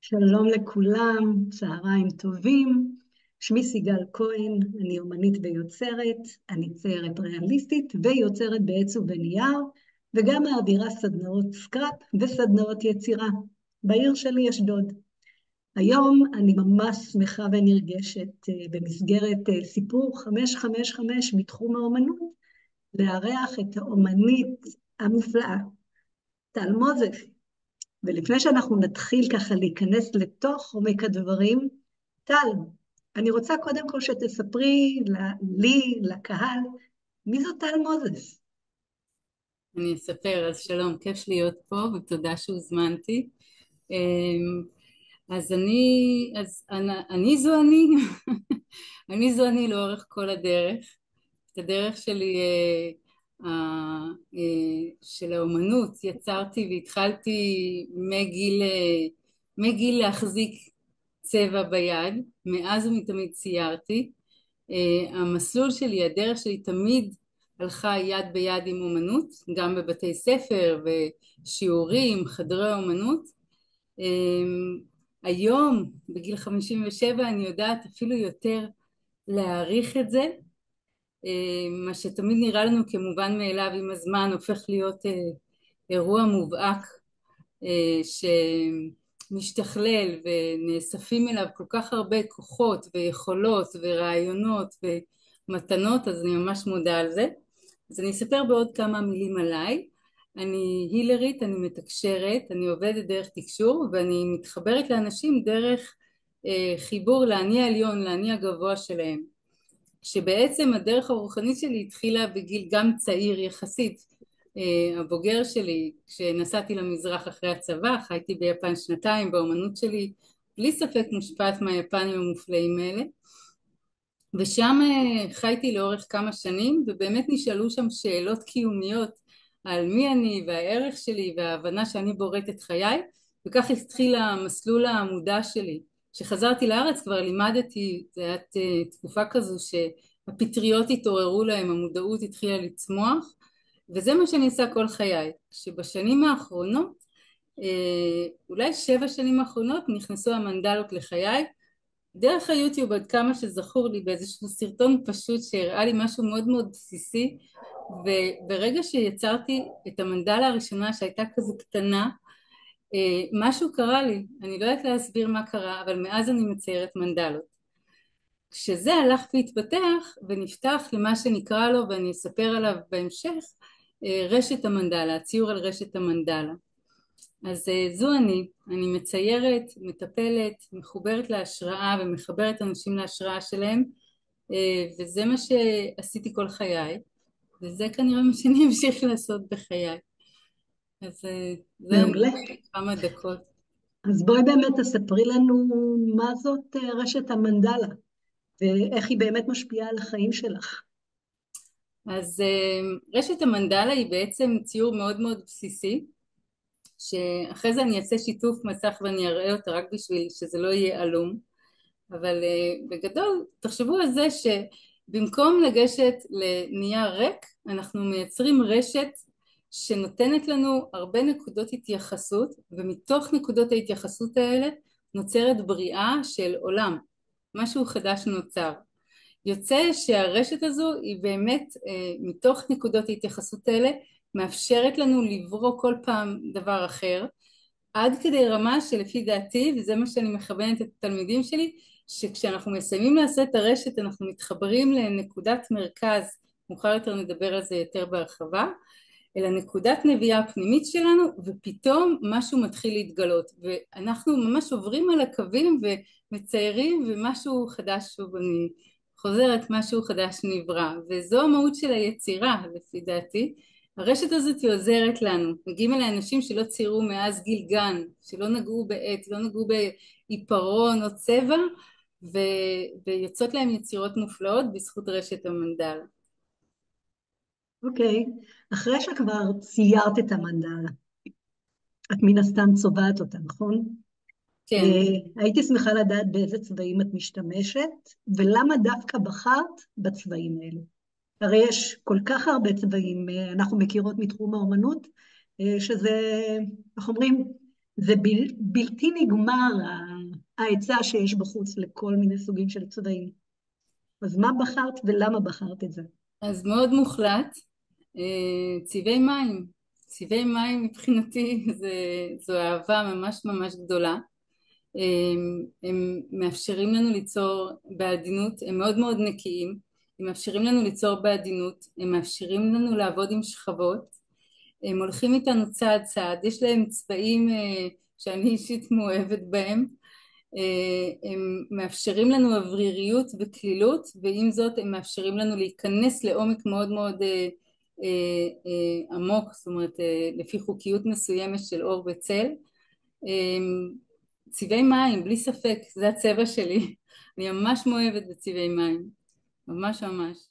שלום לכולם, צהריים טובים. שמי סיגל כהן, אני אומנית ויוצרת, אני ציירת ריאליסטית ויוצרת בעץ ובנייר, וגם מעבירה סדנאות סקראפ וסדנאות יצירה בעיר שלי אשדוד. היום אני ממש שמחה ונרגשת במסגרת סיפור 555 מתחום האומנות, לארח את האומנית המופלאה, טל מוזס. ולפני שאנחנו נתחיל ככה להיכנס לתוך עומק הדברים, טל, אני רוצה קודם כל שתספרי לי, לקהל, מי זו טל מוזס? אני אספר, אז שלום, כיף להיות פה ותודה שהוזמנתי. אמ, אז אני זו אני, אני זו אני לאורך כל הדרך. את הדרך שלי של האומנות יצרתי והתחלתי מגיל להחזיק צבע ביד, מאז ומתמיד ציירתי. המסלול שלי, הדרך שלי תמיד הלכה יד ביד עם אומנות, גם בבתי ספר ושיעורים, חדרי אומנות. היום, בגיל 57, אני יודעת אפילו יותר להעריך את זה. מה שתמיד נראה לנו כמובן מאליו עם הזמן הופך להיות אירוע מובהק שמשתכלל ונאספים אליו כל כך הרבה כוחות ויכולות ורעיונות ומתנות, אז אני ממש מודה על זה. אז אני אספר בעוד כמה מילים עליי. אני הילרית, אני מתקשרת, אני עובדת דרך תקשור ואני מתחברת לאנשים דרך חיבור לאני העליון, לאני הגבוה שלהם. שבעצם הדרך הרוחנית שלי התחילה בגיל גם צעיר יחסית. הבוגר שלי, כשנסעתי למזרח אחרי הצבא, חייתי ביפן שנתיים, באומנות שלי בלי ספק מושפעת מהיפנים המופלאים האלה, ושם חייתי לאורך כמה שנים, ובאמת נשאלו שם שאלות קיומיות על מי אני והערך שלי וההבנה שאני בוראת את חיי, וכך התחיל המסלול המודע שלי. כשחזרתי לארץ כבר לימדתי, זו הייתה תקופה כזו שהפטריות התעוררו להם, המודעות התחילה לצמוח, וזה מה שאני עושה כל חיי. שבשנים האחרונות, אולי 7 שנים האחרונות, נכנסו המנדלות לחיי, דרך היוטיוב עד כמה שזכור לי, באיזשהו סרטון פשוט שהראה לי משהו מאוד מאוד בסיסי, וברגע שיצרתי את המנדלה הראשונה שהייתה כזו קטנה, משהו קרה לי. אני לא יודעת להסביר מה קרה, אבל מאז אני מציירת מנדלות. כשזה הלך והתפתח ונפתח למה שנקרא לו, ואני אספר עליו בהמשך, רשת המנדלה, הציור על רשת המנדלה. אז זו אני מציירת, מטפלת, מחוברת להשראה ומחברת אנשים להשראה שלהם, וזה מה שעשיתי כל חיי, וזה כנראה מה שאני אמשיך לעשות בחיי. אז זה אני מעולה. כמה דקות. אז בואי באמת תספרי לנו מה זאת רשת המנדלה, ואיך היא באמת משפיעה על החיים שלך. אז רשת המנדלה היא בעצם ציור מאוד מאוד בסיסי, שאחרי זה אני אעשה שיתוף מסך ואני אראה אותה רק בשביל שזה לא יהיה עלום, אבל בגדול תחשבו על זה שבמקום לגשת לנייר ריק אנחנו מייצרים רשת שנותנת לנו הרבה נקודות התייחסות, ומתוך נקודות ההתייחסות האלה נוצרת בריאה של עולם, משהו חדש נוצר. יוצא שהרשת הזו היא באמת מתוך נקודות ההתייחסות האלה מאפשרת לנו לברוא כל פעם דבר אחר, עד כדי רמה שלפי דעתי, וזה מה שאני מכוונת את התלמידים שלי, שכשאנחנו מסיימים לעשות את הרשת אנחנו מתחברים לנקודת מרכז, מאוחר יותר נדבר על זה יותר בהרחבה, אלא נקודת נביאה הפנימית שלנו, ופתאום משהו מתחיל להתגלות, ואנחנו ממש עוברים על הקווים ומציירים, ומשהו חדש, שוב אני חוזרת, משהו חדש נברא, וזו המהות של היצירה לפי דעתי. הרשת הזאת היא עוזרת לנו, מגיעים אליי אנשים שלא ציירו מאז גיל גן, שלא נגעו בעץ, לא נגעו בעיפרון או צבע, ויוצאות להם יצירות מופלאות בזכות רשת המנדלה. אוקיי, אחרי שכבר ציירת את המנדלה, את מן הסתם צובעת אותה, נכון? כן. הייתי שמחה לדעת באיזה צבעים את משתמשת, ולמה דווקא בחרת בצבעים האלה. הרי יש כל כך הרבה צבעים, אנחנו מכירות מתחום האומנות, שזה, איך אומרים, זה בלתי נגמר ההיצע שיש בחוץ לכל מיני סוגים של צבעים. אז מה בחרת ולמה בחרת את זה? אז מאוד מוחלט, צבעי מים. צבעי מים מבחינתי זו אהבה ממש ממש גדולה. הם מאפשרים לנו ליצור בעדינות, הם מאוד מאוד נקיים, הם מאפשרים לנו ליצור בעדינות, הם מאפשרים לנו לעבוד עם שכבות, הם הולכים איתנו צעד צעד, יש להם צבעים שאני אישית מאוהבת בהם, הם מאפשרים לנו אווריריות וכלילות, ועם זאת הם מאפשרים לנו להיכנס לעומק מאוד מאוד עמוק, זאת אומרת לפי חוקיות מסוימת של אור וצל. צבעי מים, בלי ספק, זה הצבע שלי. אני ממש מאוהבת בצבעי מים, ממש ממש.